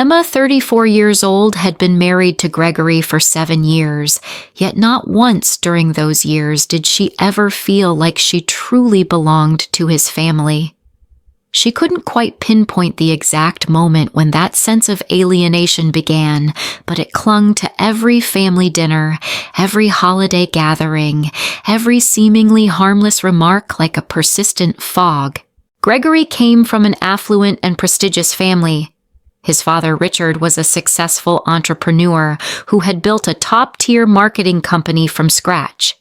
Emma, 34 years old, had been married to Gregory for 7 years, yet not once during those years did she ever feel like she truly belonged to his family. She couldn't quite pinpoint the exact moment when that sense of alienation began, but it clung to every family dinner, every holiday gathering, every seemingly harmless remark like a persistent fog. Gregory came from an affluent and prestigious family. His father, Richard, was a successful entrepreneur who had built a top-tier marketing company from scratch.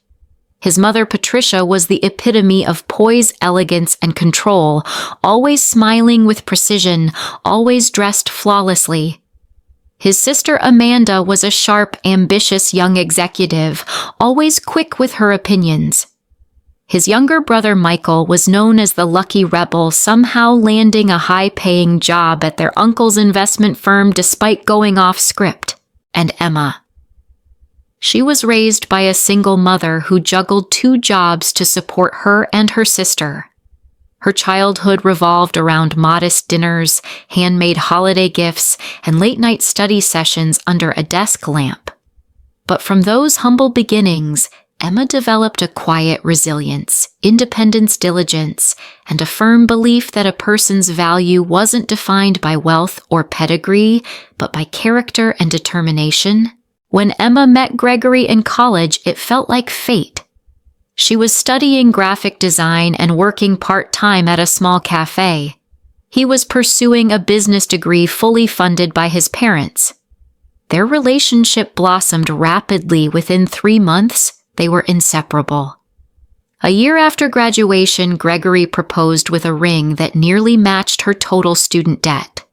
His mother, Patricia, was the epitome of poise, elegance, and control, always smiling with precision, always dressed flawlessly. His sister, Amanda, was a sharp, ambitious young executive, always quick with her opinions. His younger brother, Michael, was known as the lucky rebel, somehow landing a high-paying job at their uncle's investment firm despite going off script. And Emma. She was raised by a single mother who juggled 2 jobs to support her and her sister. Her childhood revolved around modest dinners, handmade holiday gifts, and late-night study sessions under a desk lamp. But from those humble beginnings, Emma developed a quiet resilience, independence, diligence, and a firm belief that a person's value wasn't defined by wealth or pedigree, but by character and determination. When Emma met Gregory in college, it felt like fate. She was studying graphic design and working part-time at a small cafe. He was pursuing a business degree fully funded by his parents. Their relationship blossomed rapidly. Within 3 months, they were inseparable. A year after graduation, Gregory proposed with a ring that nearly matched her total student debt.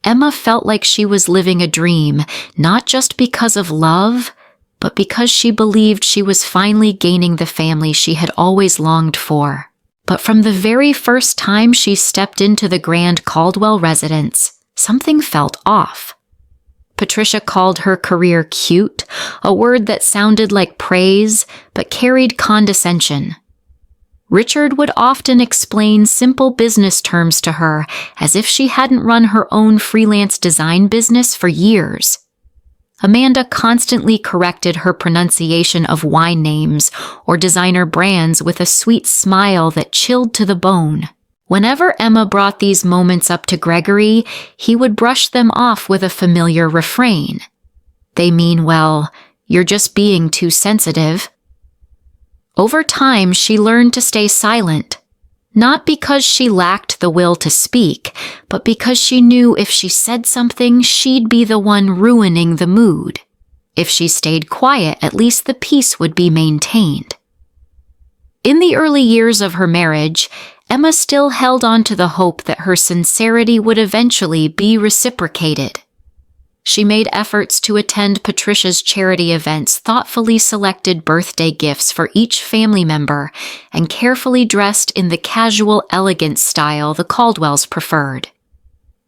Emma felt like she was living a dream, not just because of love, but because she believed she was finally gaining the family she had always longed for. But from the very first time she stepped into the grand Caldwell residence, something felt off. Patricia called her career cute, a word that sounded like praise but carried condescension. Richard would often explain simple business terms to her as if she hadn't run her own freelance design business for years. Amanda constantly corrected her pronunciation of wine names or designer brands with a sweet smile that chilled to the bone. Whenever Emma brought these moments up to Gregory, he would brush them off with a familiar refrain. "They mean well, you're just being too sensitive." Over time, she learned to stay silent, not because she lacked the will to speak, but because she knew if she said something, she'd be the one ruining the mood. If she stayed quiet, at least the peace would be maintained. In the early years of her marriage, Emma still held on to the hope that her sincerity would eventually be reciprocated. She made efforts to attend Patricia's charity events, thoughtfully selected birthday gifts for each family member, and carefully dressed in the casual, elegant style the Caldwells preferred.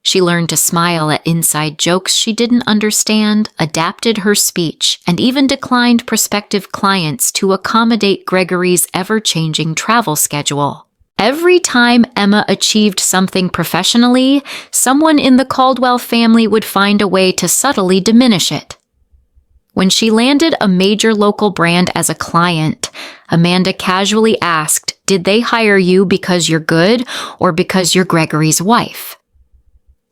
She learned to smile at inside jokes she didn't understand, adapted her speech, and even declined prospective clients to accommodate Gregory's ever-changing travel schedule. Every time Emma achieved something professionally, someone in the Caldwell family would find a way to subtly diminish it. When she landed a major local brand as a client, Amanda casually asked, "Did they hire you because you're good or because you're Gregory's wife?"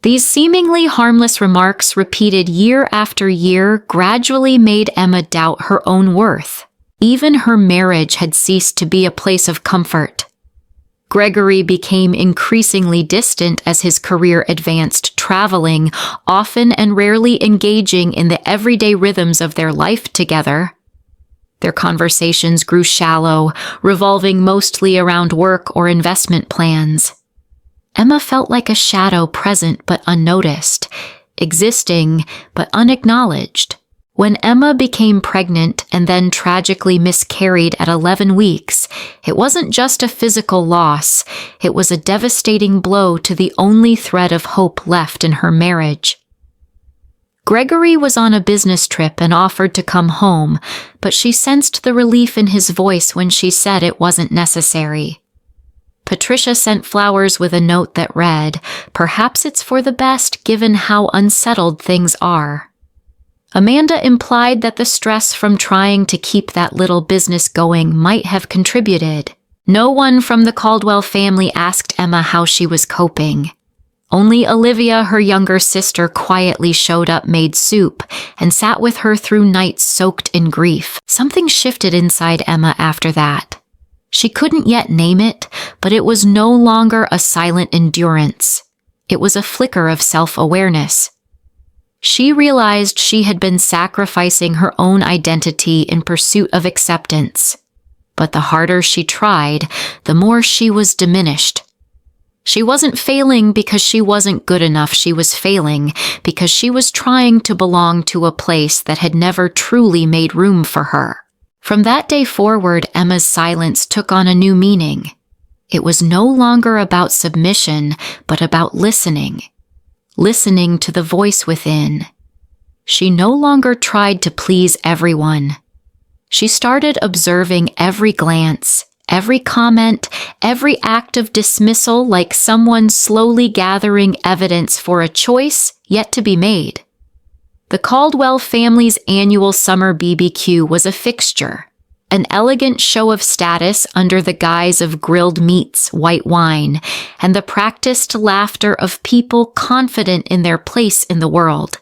These seemingly harmless remarks, repeated year after year, gradually made Emma doubt her own worth. Even her marriage had ceased to be a place of comfort. Gregory became increasingly distant as his career advanced, traveling, often and rarely engaging in the everyday rhythms of their life together. Their conversations grew shallow, revolving mostly around work or investment plans. Emma felt like a shadow, present but unnoticed, existing but unacknowledged. When Emma became pregnant and then tragically miscarried at 11 weeks, it wasn't just a physical loss, it was a devastating blow to the only thread of hope left in her marriage. Gregory was on a business trip and offered to come home, but she sensed the relief in his voice when she said it wasn't necessary. Patricia sent flowers with a note that read, "Perhaps it's for the best given how unsettled things are." Amanda implied that the stress from trying to keep that little business going might have contributed. No one from the Caldwell family asked Emma how she was coping. Only Olivia, her younger sister, quietly showed up, made soup, and sat with her through nights soaked in grief. Something shifted inside Emma after that. She couldn't yet name it, but it was no longer a silent endurance. It was a flicker of self-awareness. She realized she had been sacrificing her own identity in pursuit of acceptance. But the harder she tried, the more she was diminished. She wasn't failing because she wasn't good enough. She was failing because she was trying to belong to a place that had never truly made room for her. From that day forward, Emma's silence took on a new meaning. It was no longer about submission, but about listening. Listening to the voice within. She no longer tried to please everyone. She started observing every glance, every comment, every act of dismissal, like someone slowly gathering evidence for a choice yet to be made. The Caldwell family's annual summer BBQ was a fixture, an elegant show of status under the guise of grilled meats, white wine, and the practiced laughter of people confident in their place in the world.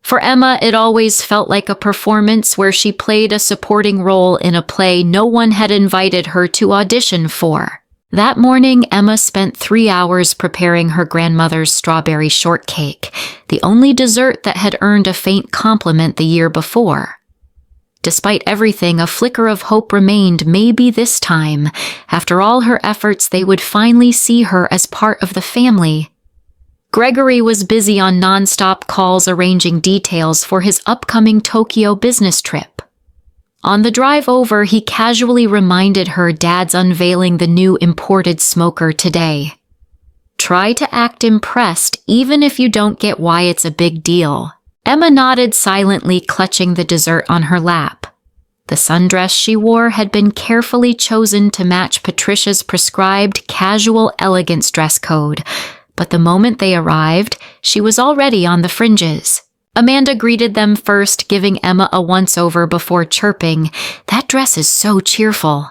For Emma, it always felt like a performance where she played a supporting role in a play no one had invited her to audition for. That morning, Emma spent 3 hours preparing her grandmother's strawberry shortcake, the only dessert that had earned a faint compliment the year before. Despite everything, a flicker of hope remained. Maybe this time, after all her efforts, they would finally see her as part of the family. Gregory was busy on nonstop calls arranging details for his upcoming Tokyo business trip. On the drive over, he casually reminded her Dad's unveiling the new imported smoker today. Try to act impressed even if you don't get why it's a big deal. Emma nodded silently, clutching the dessert on her lap. The sundress she wore had been carefully chosen to match Patricia's prescribed casual elegance dress code, but the moment they arrived, she was already on the fringes. Amanda greeted them first, giving Emma a once-over before chirping, "That dress is so cheerful."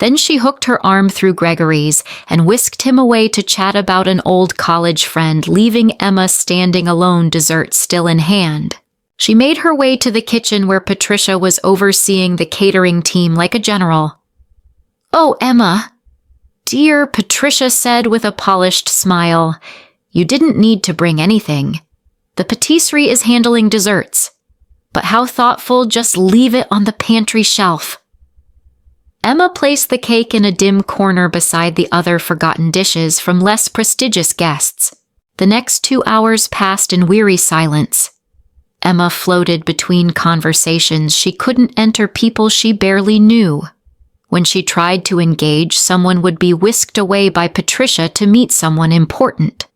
Then she hooked her arm through Gregory's and whisked him away to chat about an old college friend, leaving Emma standing alone, dessert still in hand. She made her way to the kitchen where Patricia was overseeing the catering team like a general. "Oh, Emma." "Dear," Patricia said with a polished smile, "you didn't need to bring anything. The patisserie is handling desserts. But how thoughtful, just leave it on the pantry shelf." Emma placed the cake in a dim corner beside the other forgotten dishes from less prestigious guests. The next 2 hours passed in weary silence. Emma floated between conversations. She couldn't enter people she barely knew. When she tried to engage, someone would be whisked away by Patricia to meet someone important.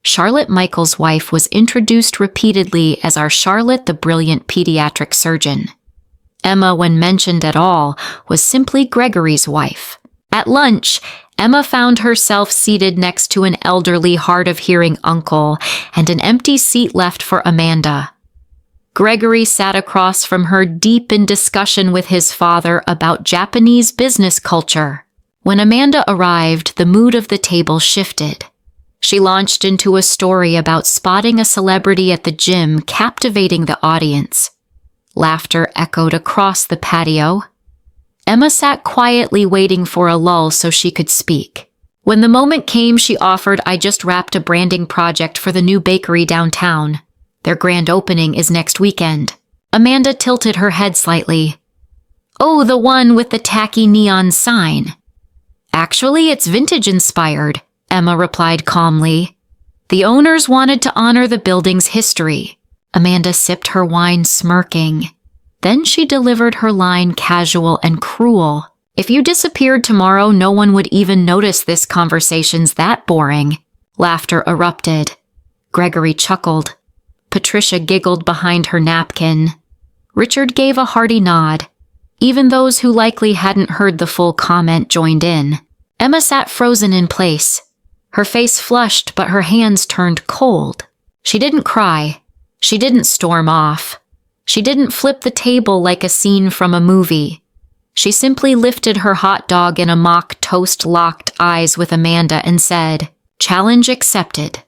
Charlotte Michael's wife was introduced repeatedly as our Charlotte, the brilliant pediatric surgeon. Emma, when mentioned at all, was simply Gregory's wife. At lunch, Emma found herself seated next to an elderly, hard-of-hearing uncle and an empty seat left for Amanda. Gregory sat across from her, deep in discussion with his father about Japanese business culture. When Amanda arrived, the mood of the table shifted. She launched into a story about spotting a celebrity at the gym, captivating the audience. Laughter echoed across the patio. Emma sat quietly, waiting for a lull so she could speak. When the moment came, she offered, "I just wrapped a branding project for the new bakery downtown. Their grand opening is next weekend." Amanda tilted her head slightly. "Oh, the one with the tacky neon sign." "Actually, it's vintage-inspired," Emma replied calmly. "The owners wanted to honor the building's history." Amanda sipped her wine, smirking. Then she delivered her line, casual and cruel. "If you disappeared tomorrow, no one would even notice. This conversation's that boring." Laughter erupted. Gregory chuckled. Patricia giggled behind her napkin. Richard gave a hearty nod. Even those who likely hadn't heard the full comment joined in. Emma sat frozen in place. Her face flushed, but her hands turned cold. She didn't cry. She didn't storm off. She didn't flip the table like a scene from a movie. She simply lifted her hot dog in a mock toast-locked eyes with Amanda and said, "Challenge accepted."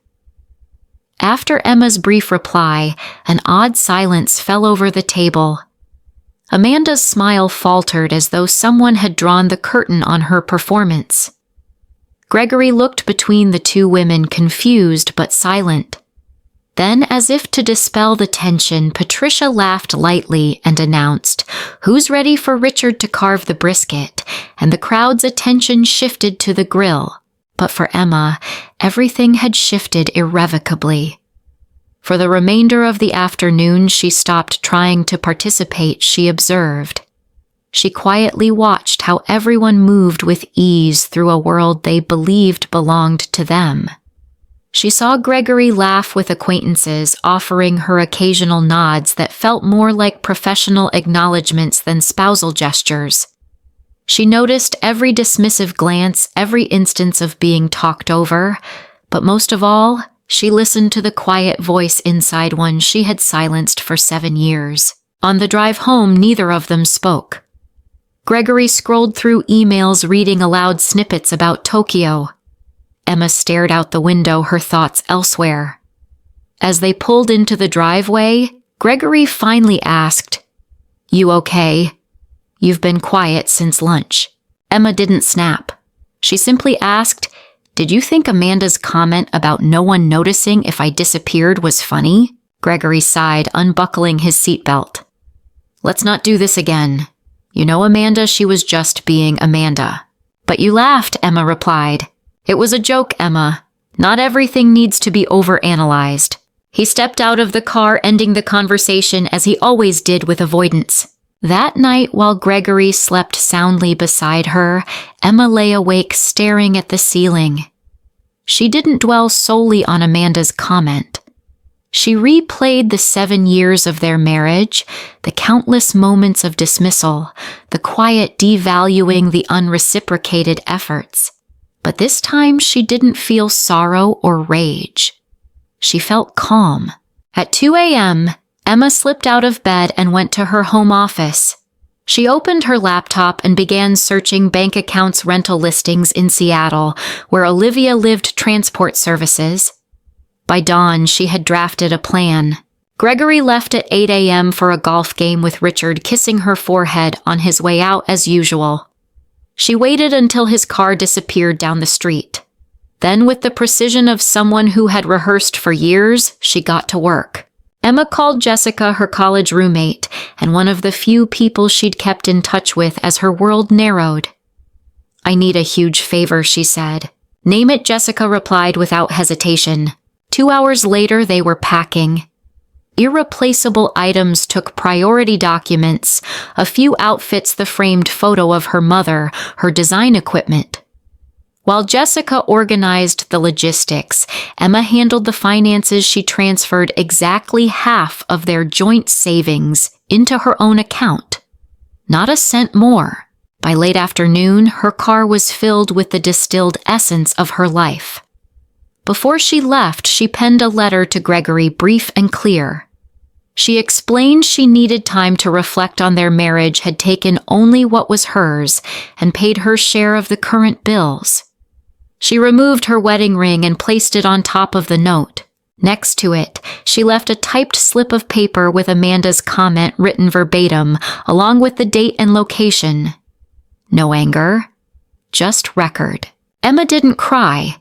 After Emma's brief reply, an odd silence fell over the table. Amanda's smile faltered as though someone had drawn the curtain on her performance. Gregory looked between the two women, confused but silent. Then, as if to dispel the tension, Patricia laughed lightly and announced, "Who's ready for Richard to carve the brisket?" And the crowd's attention shifted to the grill. But for Emma, everything had shifted irrevocably. For the remainder of the afternoon, she stopped trying to participate, she observed. She quietly watched how everyone moved with ease through a world they believed belonged to them. She saw Gregory laugh with acquaintances, offering her occasional nods that felt more like professional acknowledgments than spousal gestures. She noticed every dismissive glance, every instance of being talked over, but most of all, she listened to the quiet voice inside one she had silenced for 7 years. On the drive home, neither of them spoke. Gregory scrolled through emails, reading aloud snippets about Tokyo. Emma stared out the window, her thoughts elsewhere. As they pulled into the driveway, Gregory finally asked, "You okay? You've been quiet since lunch." Emma didn't snap. She simply asked, "Did you think Amanda's comment about no one noticing if I disappeared was funny?" Gregory sighed, unbuckling his seatbelt. "Let's not do this again. You know, Amanda, she was just being Amanda." "But you laughed," Emma replied. "It was a joke, Emma. Not everything needs to be overanalyzed." He stepped out of the car, ending the conversation as he always did, with avoidance. That night, while Gregory slept soundly beside her, Emma lay awake staring at the ceiling. She didn't dwell solely on Amanda's comment. She replayed the 7 years of their marriage, the countless moments of dismissal, the quiet devaluing, the unreciprocated efforts. But this time she didn't feel sorrow or rage. She felt calm. At 2 a.m., Emma slipped out of bed and went to her home office. She opened her laptop and began searching bank accounts, rental listings in Seattle, where Olivia lived, transport services. By dawn, she had drafted a plan. Gregory left at 8 a.m. for a golf game with Richard, kissing her forehead on his way out as usual. She waited until his car disappeared down the street. Then, with the precision of someone who had rehearsed for years, she got to work. Emma called Jessica, her college roommate, and one of the few people she'd kept in touch with as her world narrowed. "I need a huge favor," she said. "Name it," Jessica replied without hesitation. 2 hours later, they were packing. Irreplaceable items took priority: documents, a few outfits, the framed photo of her mother, her design equipment. While Jessica organized the logistics, Emma handled the finances. She transferred exactly half of their joint savings into her own account. Not a cent more. By late afternoon, her car was filled with the distilled essence of her life. Before she left, she penned a letter to Gregory, brief and clear. She explained she needed time to reflect on their marriage, had taken only what was hers, and paid her share of the current bills. She removed her wedding ring and placed it on top of the note. Next to it, she left a typed slip of paper with Amanda's comment written verbatim, along with the date and location. No anger, just record. Emma didn't cry.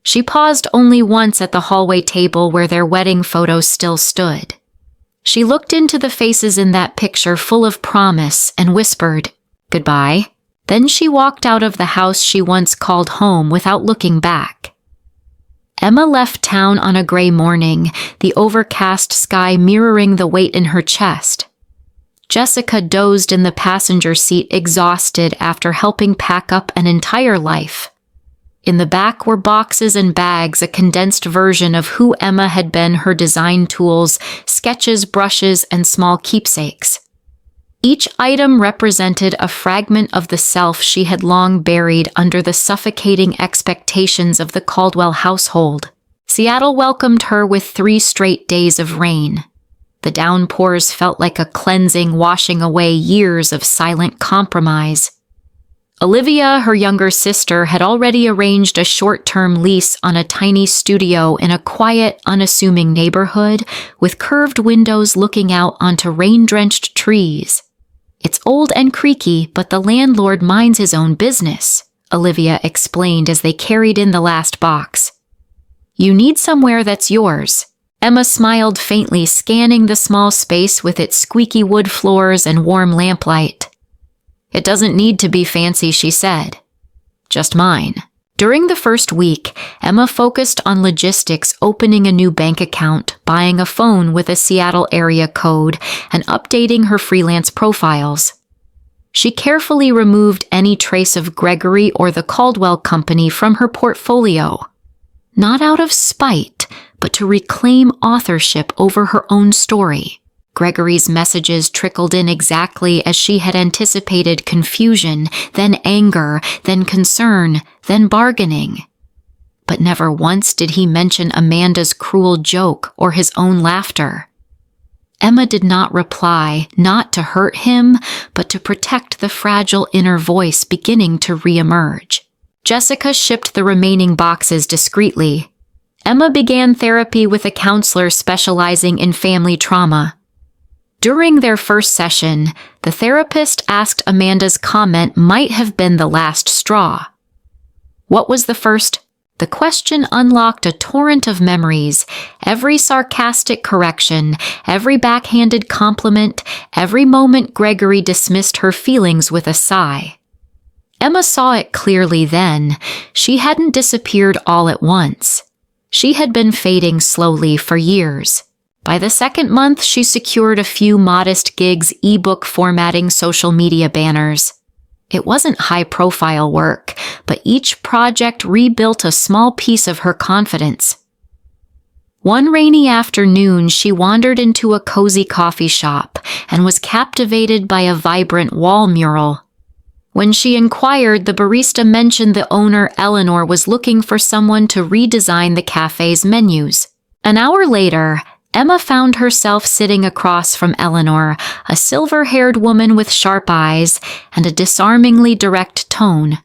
She paused only once at the hallway table where their wedding photo still stood. She looked into the faces in that picture, full of promise, and whispered, "Goodbye." Then she walked out of the house she once called home without looking back. Emma left town on a gray morning, the overcast sky mirroring the weight in her chest. Jessica dozed in the passenger seat, exhausted after helping pack up an entire life. In the back were boxes and bags, a condensed version of who Emma had been, her design tools, sketches, brushes, and small keepsakes. Each item represented a fragment of the self she had long buried under the suffocating expectations of the Caldwell household. Seattle welcomed her with 3 straight days of rain. The downpours felt like a cleansing washing away years of silent compromise. Olivia, her younger sister, had already arranged a short-term lease on a tiny studio in a quiet, unassuming neighborhood with curved windows looking out onto rain-drenched trees. "It's old and creaky, but the landlord minds his own business," Olivia explained as they carried in the last box. "You need somewhere that's yours." Emma smiled faintly, scanning the small space with its squeaky wood floors and warm lamplight. "It doesn't need to be fancy," she said. "Just mine." During the first week, Emma focused on logistics, opening a new bank account, buying a phone with a Seattle area code, and updating her freelance profiles. She carefully removed any trace of Gregory or the Caldwell Company from her portfolio. Not out of spite, but to reclaim authorship over her own story. Gregory's messages trickled in exactly as she had anticipated: confusion, then anger, then concern, then bargaining. But never once did he mention Amanda's cruel joke or his own laughter. Emma did not reply, not to hurt him, but to protect the fragile inner voice beginning to reemerge. Jessica shipped the remaining boxes discreetly. Emma began therapy with a counselor specializing in family trauma. During their first session, the therapist asked Amanda's comment might have been the last straw. What was the first? The question unlocked a torrent of memories, every sarcastic correction, every backhanded compliment, every moment Gregory dismissed her feelings with a sigh. Emma saw it clearly then. She hadn't disappeared all at once. She had been fading slowly for years. By the second month, she secured a few modest gigs ebook formatting social media banners. It wasn't high-profile work, but each project rebuilt a small piece of her confidence. One rainy afternoon, she wandered into a cozy coffee shop and was captivated by a vibrant wall mural. When she inquired, the barista mentioned the owner, Eleanor, was looking for someone to redesign the cafe's menus. An hour later, Emma found herself sitting across from Eleanor, a silver-haired woman with sharp eyes and a disarmingly direct tone.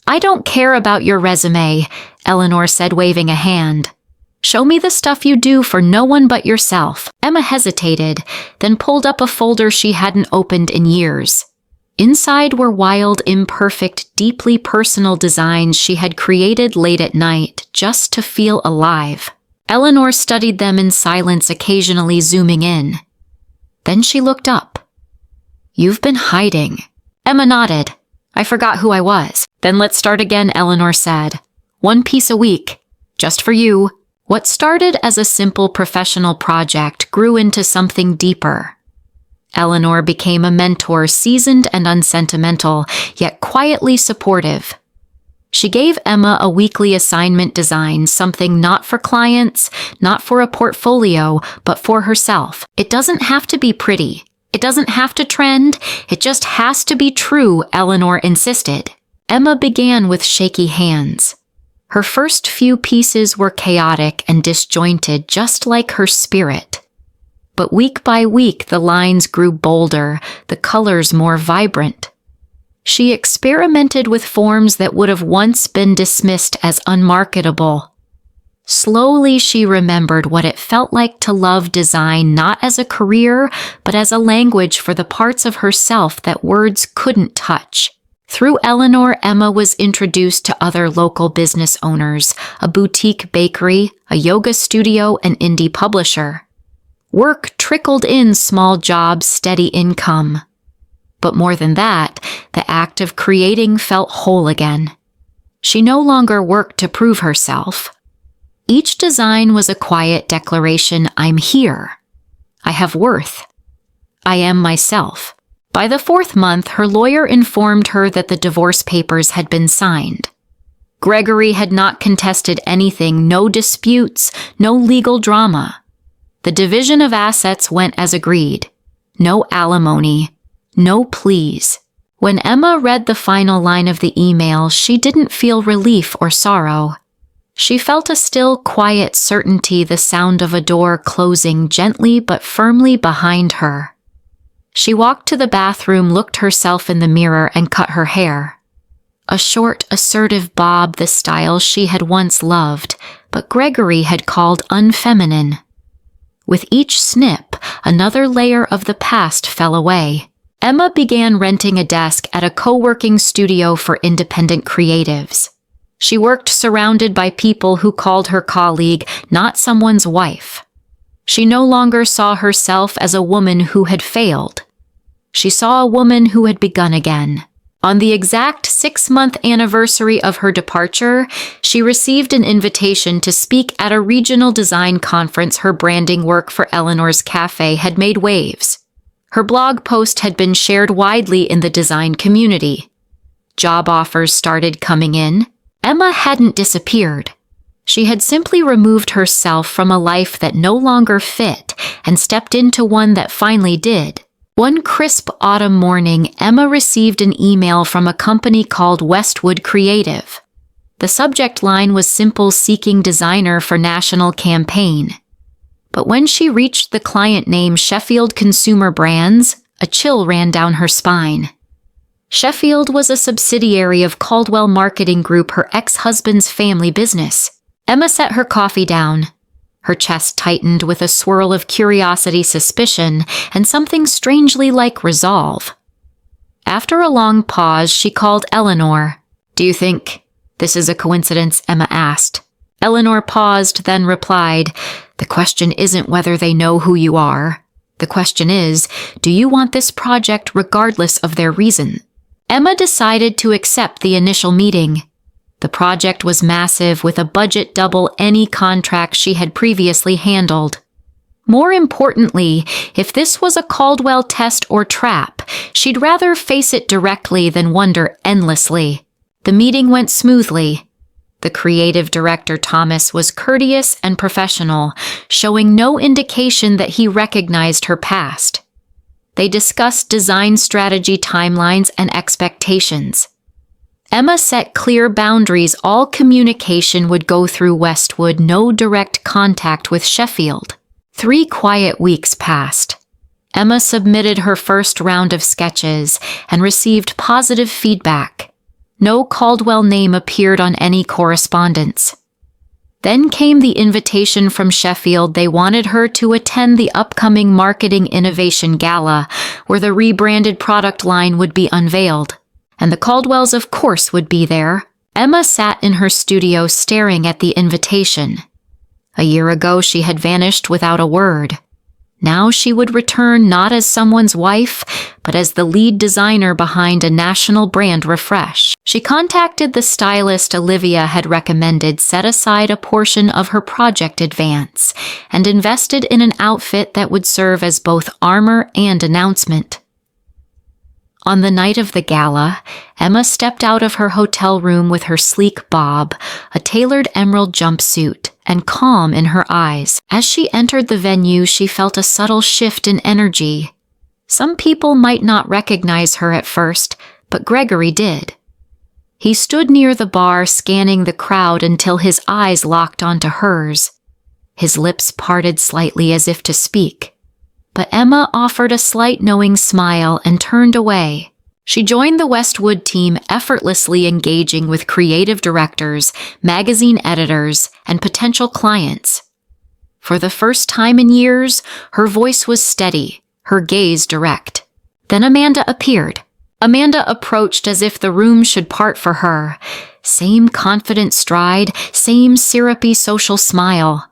"I don't care about your resume," Eleanor said, waving a hand. "Show me the stuff you do for no one but yourself." Emma hesitated, then pulled up a folder she hadn't opened in years. Inside were wild, imperfect, deeply personal designs she had created late at night just to feel alive. Eleanor studied them in silence, occasionally zooming in. Then she looked up. "You've been hiding." Emma nodded. "I forgot who I was." "Then let's start again," Eleanor said. "One piece a week. Just for you." What started as a simple professional project grew into something deeper. Eleanor became a mentor, seasoned and unsentimental, yet quietly supportive. She gave Emma a weekly assignment design, something not for clients, not for a portfolio, but for herself. "It doesn't have to be pretty. It doesn't have to trend. It just has to be true," Eleanor insisted. Emma began with shaky hands. Her first few pieces were chaotic and disjointed, just like her spirit. But week by week, the lines grew bolder, the colors more vibrant. She experimented with forms that would have once been dismissed as unmarketable. Slowly, she remembered what it felt like to love design not as a career, but as a language for the parts of herself that words couldn't touch. Through Eleanor, Emma was introduced to other local business owners, a boutique bakery, a yoga studio, an indie publisher. Work trickled in, small jobs, steady income. But more than that, the act of creating felt whole again. She no longer worked to prove herself. Each design was a quiet declaration: I'm here. I have worth. I am myself. By the 4th month, her lawyer informed her that the divorce papers had been signed. Gregory had not contested anything, no disputes, no legal drama. The division of assets went as agreed. No alimony, No please. When Emma read the final line of the email, she didn't feel relief or sorrow. She felt a still, quiet certainty, the sound of a door closing gently but firmly behind her. She walked to the bathroom, looked herself in the mirror, and cut her hair. A short, assertive bob, the style she had once loved, but Gregory had called unfeminine. With each snip, another layer of the past fell away. Emma began renting a desk at a co-working studio for independent creatives. She worked surrounded by people who called her colleague, not someone's wife. She no longer saw herself as a woman who had failed. She saw a woman who had begun again. On the exact 6-month anniversary of her departure, she received an invitation to speak at a regional design conference. Her branding work for Eleanor's Cafe had made waves. Her blog post had been shared widely in the design community. Job offers started coming in. Emma hadn't disappeared. She had simply removed herself from a life that no longer fit and stepped into one that finally did. One crisp autumn morning, Emma received an email from a company called Westwood Creative. The subject line was simple: seeking designer for national campaign. But when she reached the client name Sheffield Consumer Brands, a chill ran down her spine. Sheffield was a subsidiary of Caldwell Marketing Group, her ex-husband's family business. Emma set her coffee down. Her chest tightened with a swirl of curiosity, suspicion, and something strangely like resolve. After a long pause, she called Eleanor. "Do you think this is a coincidence?" Emma asked. Eleanor paused, then replied, "The question isn't whether they know who you are. The question is, do you want this project regardless of their reason?" Emma decided to accept the initial meeting. The project was massive, with a budget double any contract she had previously handled. More importantly, if this was a Caldwell test or trap, she'd rather face it directly than wonder endlessly. The meeting went smoothly. The creative director, Thomas, was courteous and professional, showing no indication that he recognized her past. They discussed design strategy, timelines, and expectations. Emma set clear boundaries. All communication would go through Westwood, no direct contact with Sheffield. 3 quiet weeks passed. Emma submitted her first round of sketches and received positive feedback. No Caldwell name appeared on any correspondence. Then came the invitation from Sheffield. They wanted her to attend the upcoming Marketing Innovation Gala, where the rebranded product line would be unveiled. And the Caldwells, of course, would be there. Emma sat in her studio staring at the invitation. A year ago, she had vanished without a word. Now she would return not as someone's wife, but as the lead designer behind a national brand refresh. She contacted the stylist Olivia had recommended, set aside a portion of her project advance, and invested in an outfit that would serve as both armor and announcement. On the night of the gala, Emma stepped out of her hotel room with her sleek bob, a tailored emerald jumpsuit, and calm in her eyes. As she entered the venue, she felt a subtle shift in energy. Some people might not recognize her at first, but Gregory did. He stood near the bar, scanning the crowd until his eyes locked onto hers. His lips parted slightly as if to speak. But Emma offered a slight knowing smile and turned away. She joined the Westwood team, effortlessly engaging with creative directors, magazine editors, and potential clients. For the first time in years, her voice was steady, her gaze direct. Then Amanda appeared. Amanda approached as if the room should part for her. Same confident stride, same syrupy social smile.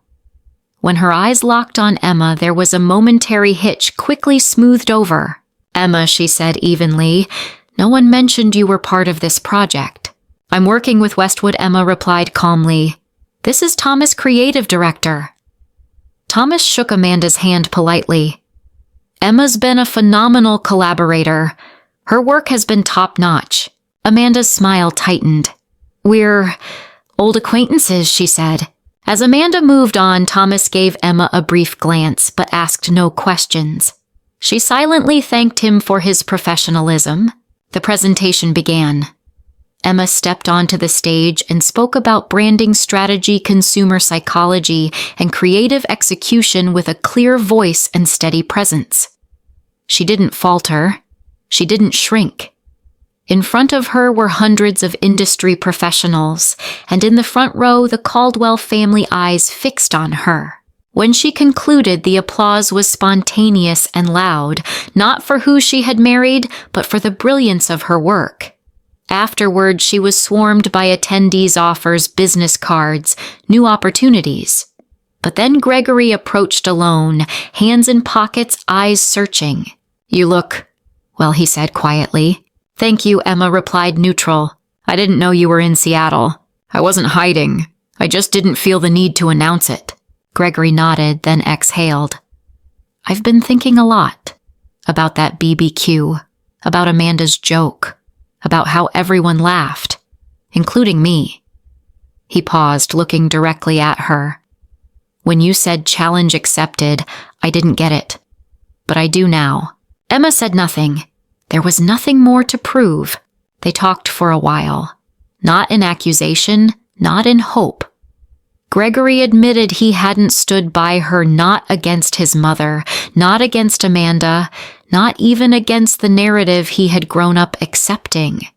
When her eyes locked on Emma, there was a momentary hitch, quickly smoothed over. "Emma," she said evenly, "no one mentioned you were part of this project." "I'm working with Westwood," Emma replied calmly. "This is Thomas, creative director." Thomas shook Amanda's hand politely. "Emma's been a phenomenal collaborator. Her work has been top-notch." Amanda's smile tightened. "We're old acquaintances," she said. As Amanda moved on, Thomas gave Emma a brief glance, but asked no questions. She silently thanked him for his professionalism. The presentation began. Emma stepped onto the stage and spoke about branding strategy, consumer psychology, and creative execution with a clear voice and steady presence. She didn't falter. She didn't shrink. In front of her were hundreds of industry professionals, and in the front row, the Caldwell family eyes fixed on her. When she concluded, the applause was spontaneous and loud, not for who she had married, but for the brilliance of her work. Afterward, she was swarmed by attendees' offers, business cards, new opportunities. But then Gregory approached alone, hands in pockets, eyes searching. "You look well," he said quietly. "Thank you," Emma replied neutral. "I didn't know you were in Seattle. I wasn't hiding. I just didn't feel the need to announce it." Gregory nodded, then exhaled. "I've been thinking a lot about that BBQ, about Amanda's joke, about how everyone laughed, including me." He paused, looking directly at her. "When you said challenge accepted, I didn't get it. But I do now." Emma said nothing. There was nothing more to prove. They talked for a while. Not in accusation, not in hope. Gregory admitted he hadn't stood by her, not against his mother, not against Amanda, not even against the narrative he had grown up accepting.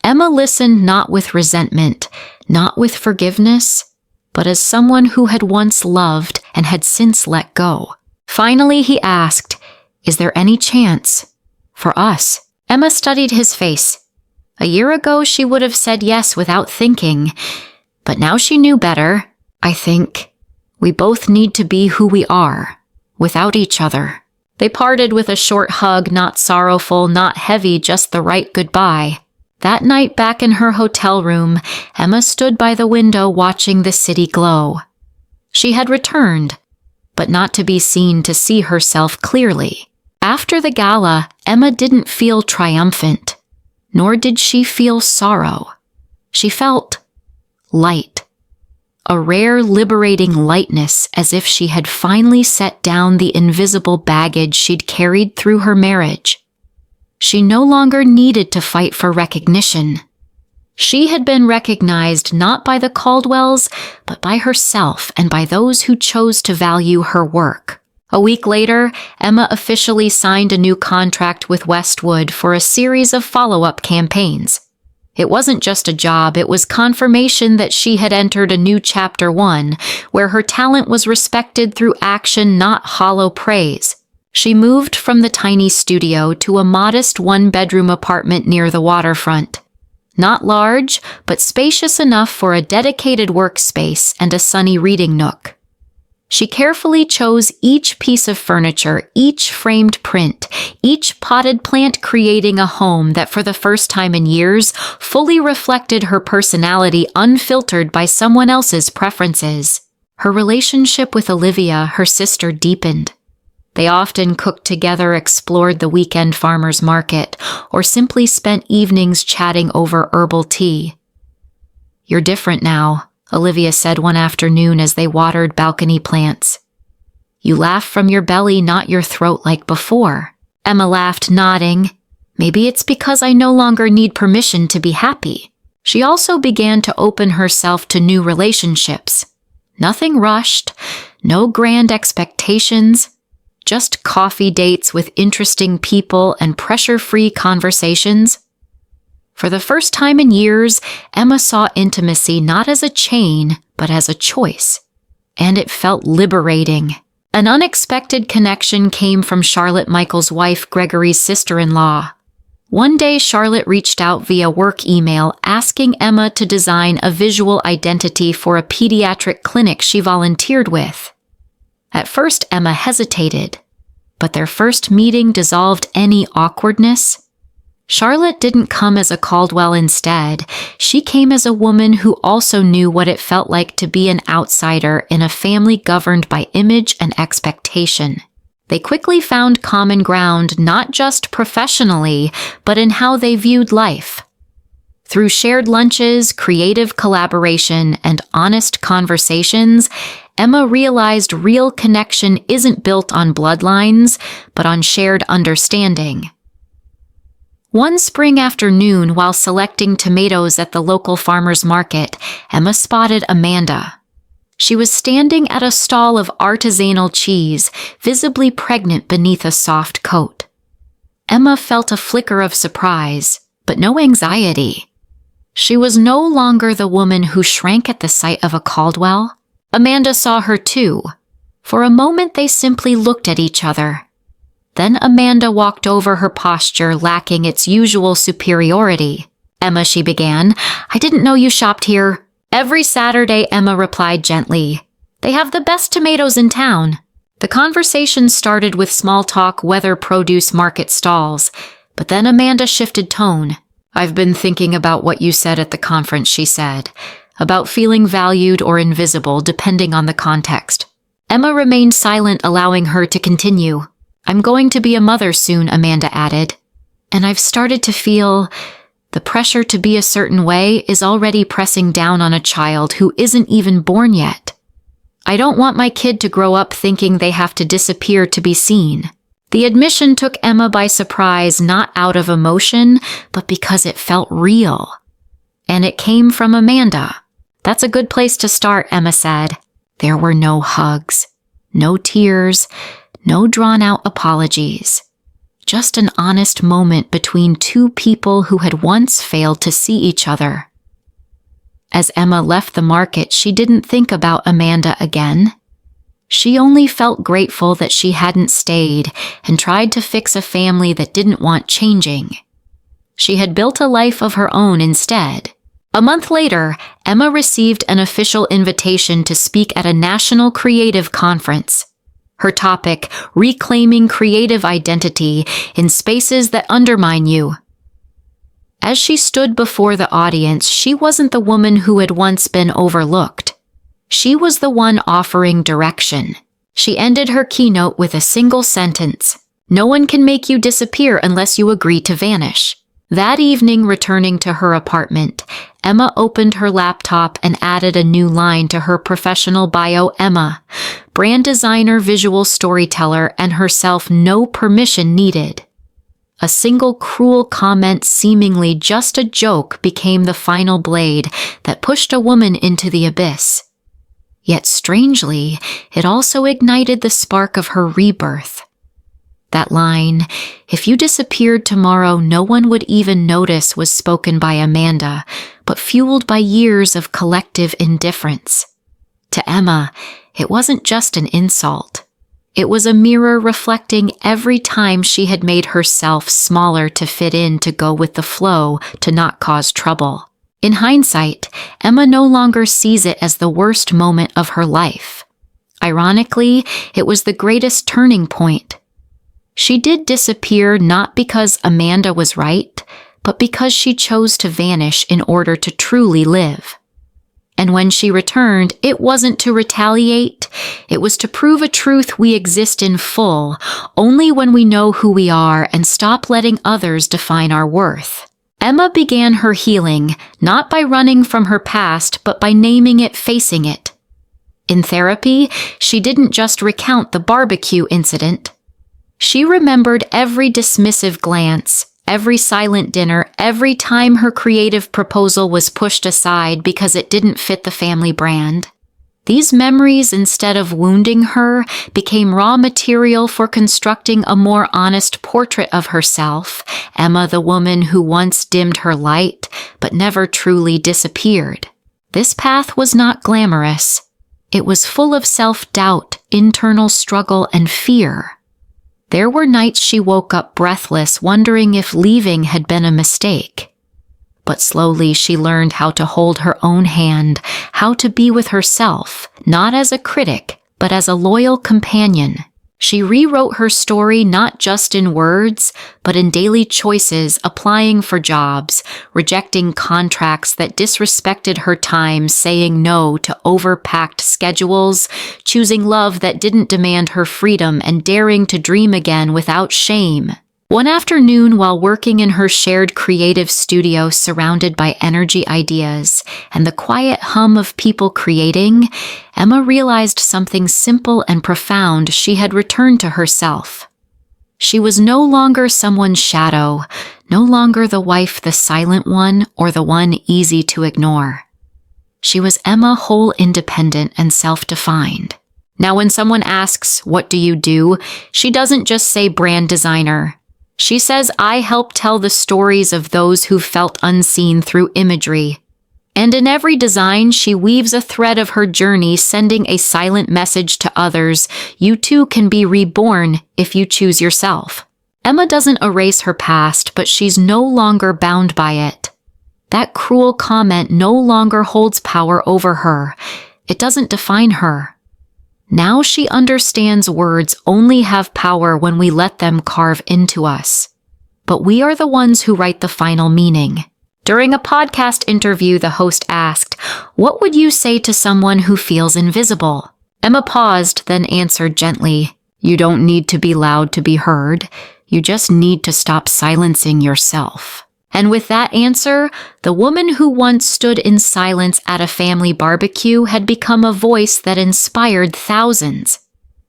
Emma listened not with resentment, not with forgiveness, but as someone who had once loved and had since let go. Finally, he asked, "Is there any chance for us?" Emma studied his face. A year ago, she would have said yes without thinking. But now she knew better. "I think we both need to be who we are, without each other." They parted with a short hug, not sorrowful, not heavy, just the right goodbye. That night back in her hotel room, Emma stood by the window watching the city glow. She had returned, but not to be seen to see herself clearly. After the gala, Emma didn't feel triumphant, nor did she feel sorrow. She felt light. A rare, liberating lightness, as if she had finally set down the invisible baggage she'd carried through her marriage. She no longer needed to fight for recognition. She had been recognized not by the Caldwells, but by herself and by those who chose to value her work. A week later, Emma officially signed a new contract with Westwood for a series of follow-up campaigns. It wasn't just a job, it was confirmation that she had entered a new chapter 1, where her talent was respected through action, not hollow praise. She moved from the tiny studio to a modest one-bedroom apartment near the waterfront. Not large, but spacious enough for a dedicated workspace and a sunny reading nook. She carefully chose each piece of furniture, each framed print, each potted plant, creating a home that for the first time in years fully reflected her personality, unfiltered by someone else's preferences. Her relationship with Olivia, her sister, deepened. They often cooked together, explored the weekend farmers market, or simply spent evenings chatting over herbal tea. "You're different now," Olivia said one afternoon as they watered balcony plants. "You laugh from your belly, not your throat like before." Emma laughed, nodding. "Maybe it's because I no longer need permission to be happy." She also began to open herself to new relationships. Nothing rushed, no grand expectations, just coffee dates with interesting people and pressure-free conversations. For the first time in years, Emma saw intimacy not as a chain, but as a choice. And it felt liberating. An unexpected connection came from Charlotte Michael's wife, Gregory's sister-in-law. One day, Charlotte reached out via work email asking Emma to design a visual identity for a pediatric clinic she volunteered with. At first, Emma hesitated, but their first meeting dissolved any awkwardness. Charlotte didn't come as a Caldwell instead. She came as a woman who also knew what it felt like to be an outsider in a family governed by image and expectation. They quickly found common ground, not just professionally, but in how they viewed life. Through shared lunches, creative collaboration, and honest conversations, Emma realized real connection isn't built on bloodlines, but on shared understanding. One spring afternoon, while selecting tomatoes at the local farmer's market, Emma spotted Amanda. She was standing at a stall of artisanal cheese, visibly pregnant beneath a soft coat. Emma felt a flicker of surprise, but no anxiety. She was no longer the woman who shrank at the sight of a Caldwell. Amanda saw her too. For a moment they simply looked at each other. Then Amanda walked over, her posture lacking its usual superiority. "Emma," she began, "I didn't know you shopped here." "Every Saturday," Emma replied gently. "They have the best tomatoes in town." The conversation started with small talk, weather, produce, market stalls. But then Amanda shifted tone. "I've been thinking about what you said at the conference," she said, "about feeling valued or invisible depending on the context." Emma remained silent, allowing her to continue. "I'm going to be a mother soon," Amanda added. "And I've started to feel the pressure to be a certain way is already pressing down on a child who isn't even born yet. I don't want my kid to grow up thinking they have to disappear to be seen." The admission took Emma by surprise, not out of emotion, but because it felt real. And it came from Amanda. "That's a good place to start," Emma said. There were no hugs, no tears, no drawn-out apologies. Just an honest moment between two people who had once failed to see each other. As Emma left the market, she didn't think about Amanda again. She only felt grateful that she hadn't stayed and tried to fix a family that didn't want changing. She had built a life of her own instead. A month later, Emma received an official invitation to speak at a national creative conference. Her topic, Reclaiming Creative Identity in Spaces That Undermine You. As she stood before the audience, she wasn't the woman who had once been overlooked. She was the one offering direction. She ended her keynote with a single sentence: "No one can make you disappear unless you agree to vanish." That evening, returning to her apartment, Emma opened her laptop and added a new line to her professional bio. Emma, brand designer, visual storyteller, and herself, no permission needed. A single cruel comment, seemingly just a joke, became the final blade that pushed a woman into the abyss. Yet strangely, it also ignited the spark of her rebirth. That line, "If you disappeared tomorrow, no one would even notice," was spoken by Amanda, but fueled by years of collective indifference. To Emma, it wasn't just an insult. It was a mirror reflecting every time she had made herself smaller to fit in, to go with the flow, to not cause trouble. In hindsight, Emma no longer sees it as the worst moment of her life. Ironically, it was the greatest turning point. She did disappear not because Amanda was right, but because she chose to vanish in order to truly live. And when she returned, it wasn't to retaliate. It was to prove a truth: we exist in full only when we know who we are and stop letting others define our worth. Emma began her healing, not by running from her past, but by naming it, facing it. In therapy, she didn't just recount the BBQ incident. She remembered every dismissive glance, every silent dinner, every time her creative proposal was pushed aside because it didn't fit the family brand. These memories, instead of wounding her, became raw material for constructing a more honest portrait of herself, Emma, the woman who once dimmed her light, but never truly disappeared. This path was not glamorous. It was full of self-doubt, internal struggle, and fear. There were nights she woke up breathless, wondering if leaving had been a mistake. But slowly she learned how to hold her own hand, how to be with herself, not as a critic, but as a loyal companion. She rewrote her story not just in words, but in daily choices, applying for jobs, rejecting contracts that disrespected her time, saying no to overpacked schedules, choosing love that didn't demand her freedom, and daring to dream again without shame. One afternoon, while working in her shared creative studio surrounded by energy ideas and the quiet hum of people creating, Emma realized something simple and profound. She had returned to herself. She was no longer someone's shadow, no longer the wife, the silent one, or the one easy to ignore. She was Emma, whole, independent, and self-defined. Now, when someone asks, "What do you do?" she doesn't just say brand designer. She says, "I help tell the stories of those who felt unseen through imagery." And in every design, she weaves a thread of her journey, sending a silent message to others. You too can be reborn if you choose yourself. Emma doesn't erase her past, but she's no longer bound by it. That cruel comment no longer holds power over her. It doesn't define her. Now she understands words only have power when we let them carve into us. But we are the ones who write the final meaning. During a podcast interview, the host asked, "What would you say to someone who feels invisible?" Emma paused, then answered gently, "You don't need to be loud to be heard. You just need to stop silencing yourself." And with that answer, the woman who once stood in silence at a family barbecue had become a voice that inspired thousands.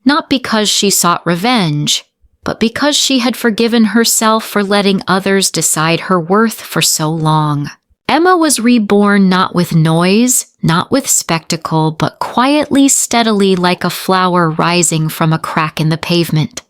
Not because she sought revenge, but because she had forgiven herself for letting others decide her worth for so long. Emma was reborn not with noise, not with spectacle, but quietly, steadily, like a flower rising from a crack in the pavement.